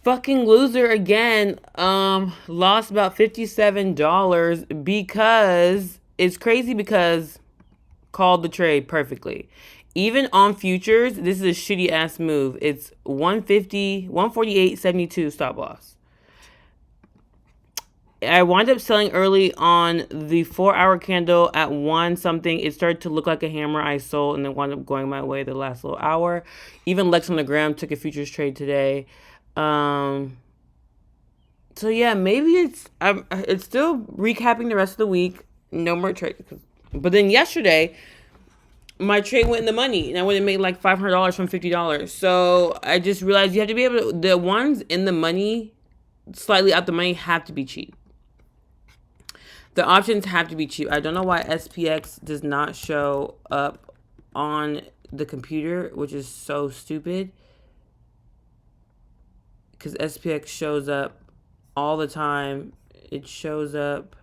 Fucking loser again. Lost about $57 because it's crazy because called the trade perfectly. Even on futures, this is a shitty ass move. It's 150, 148.72 stop loss. I wound up selling early on the 4 hour candle at one something. It started to look like a hammer. I sold and then wound up going my way the last little hour. Even Lex on the gram took a futures trade today. So yeah, maybe it's still recapping the rest of the week. No more trade. But then yesterday, my trade went in the money and I would have made like $500 from $50. So I just realized you have to be able to, the ones in the money, slightly out the money, have to be cheap. The options have to be cheap. I don't know why SPX does not show up on the computer, which is so stupid. Because SPX shows up all the time. It shows up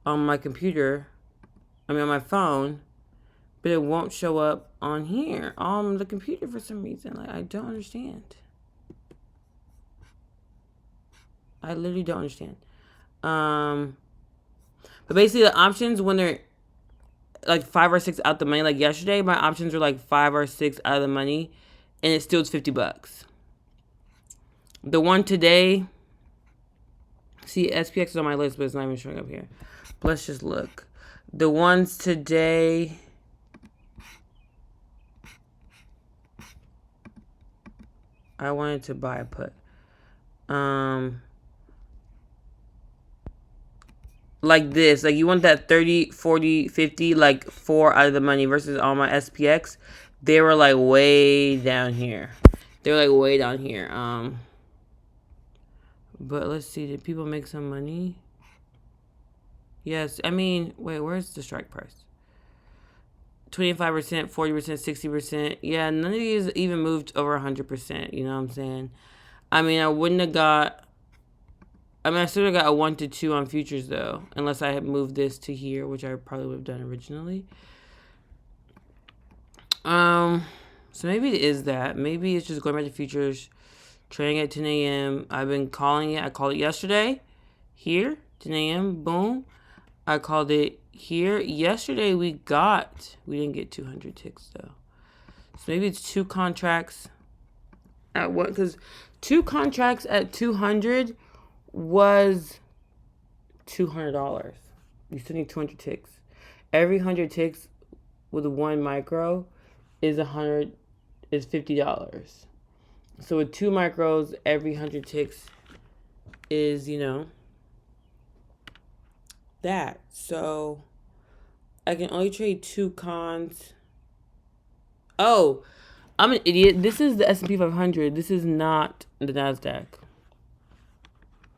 on my computer. I mean, on my phone. But it won't show up on here, on the computer for some reason. Like, I don't understand. I literally don't understand. But basically the options when they're like 5 or 6 out the money, like yesterday, my options were like 5 or 6 out of the money, and it still is $50. The one today, see, SPX is on my list, but it's not even showing up here. But let's just look. The ones today, I wanted to buy a put. Like this, like you want that 30, 40, 50, like 4 out of the money versus on my SPX, they were like way down here. They were like way down here. But let's see, did people make some money? Yes, I mean, wait, where's the strike price? 25%, 40%, 60%. Yeah, none of these even moved over 100%. You know what I'm saying? I mean, I wouldn't have got. I mean, I still have got a 1 to 2 on futures though, unless I had moved this to here, which I probably would have done originally. So maybe it is that. Maybe it's just going back to futures, trading at 10 a.m. I've been calling it. I called it yesterday, here, 10 a.m. Boom. I called it here. Yesterday we didn't get 200 ticks though. So maybe it's 2 contracts at what? Because 2 contracts at 200 was $200. You still need 200 ticks. Every 100 ticks with 1 micro is $50. So with 2 micros, every 100 ticks is, that. So I can only trade 2 cons. Oh, I'm an idiot. This is the S&P 500. This is not the NASDAQ.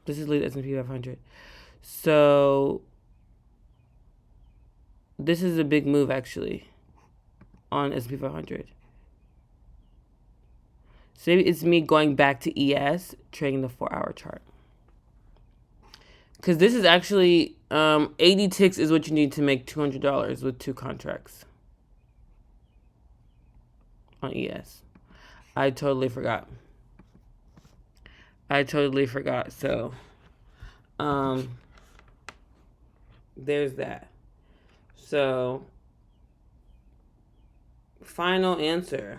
This is the S&P 500. So this is a big move actually on S&P 500. So maybe it's me going back to ES, trading the 4-hour chart. Because this is actually 80 ticks is what you need to make $200 with 2 contracts on ES. I totally forgot. So, there's that. So, final answer.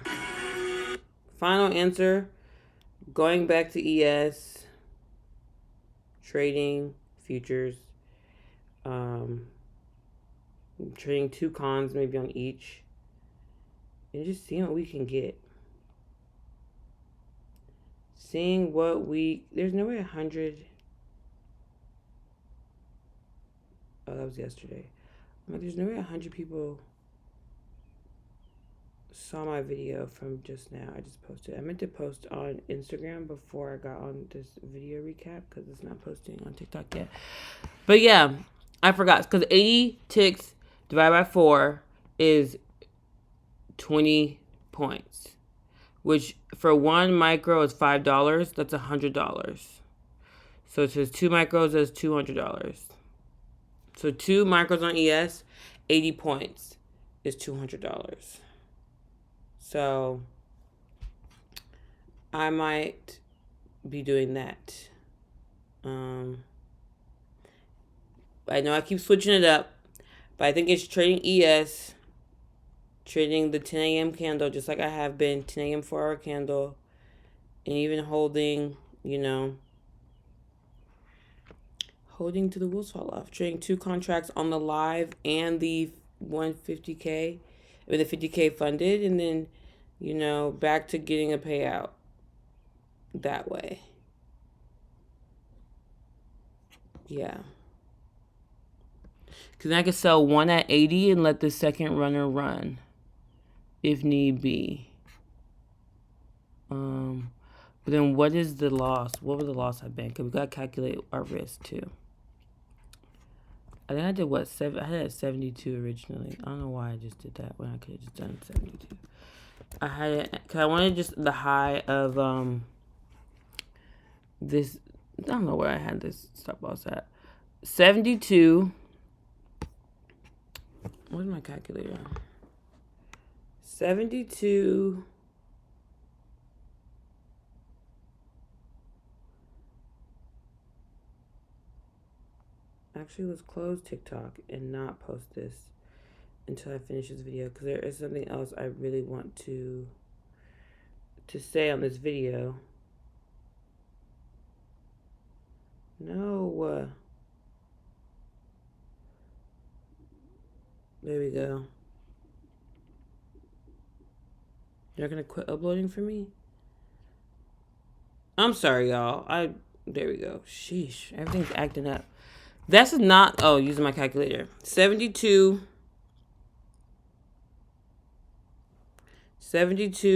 Going back to ES, trading futures, trading 2 cons maybe on each, and just seeing what we can get. There's no way 100. Oh, that was yesterday. There's no way 100 people saw my video from just now. I just posted. I meant to post on Instagram before I got on this video recap because it's not posting on TikTok yet. But yeah, I forgot because 80 ticks divided by 4 is 20 points, which for 1 micro is $5. That's $100. So it says 2 micros is $200. So 2 micros on ES, 80 points is $200. So I might be doing that. I know I keep switching it up, but I think it's trading ES, trading the 10 a.m. candle just like I have been, 10 a.m. 4-hour candle, and even holding, holding to the wheels fall off. Trading 2 contracts on the live and the 150K, or the 50K funded, and then, back to getting a payout that way. Yeah. Because I could sell one at 80 and let the second runner run if need be. But then what is the loss? What would the loss have been? Because we got to calculate our risk too. I think I did what? I had 72 originally. I don't know why I just did that when I could have just done 72. I had it because I wanted just the high of this. I don't know where I had this stop loss at. 72. Where's my calculator? 72. Actually, let's close TikTok and not post this until I finish this video, because there is something else I really want to say on this video. No. There we go. You're gonna quit uploading for me? I'm sorry, y'all. There we go. Sheesh. Everything's acting up. That's not, using my calculator. 72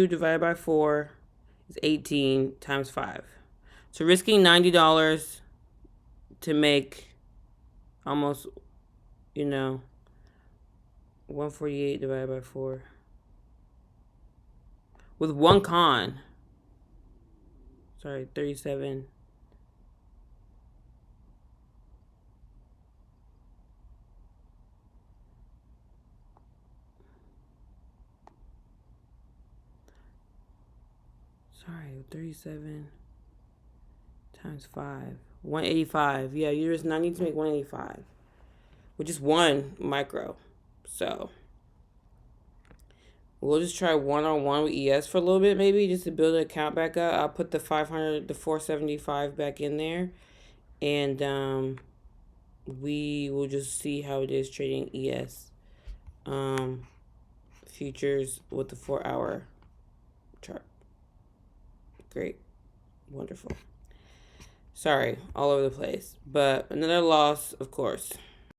divided by 4 is 18 times 5. So risking $90 to make almost, 148 divided by 4. With one con. Sorry, 37. Sorry, 37 times 5. 185. Yeah, you just not need to make 185. Which is 1 micro. So we'll just try one-on-one with ES for a little bit, maybe, just to build an account back up. I'll put the 475 back in there. And we will just see how it is trading ES futures with the 4-hour chart. Great. Wonderful. Sorry, all over the place. But another loss, of course.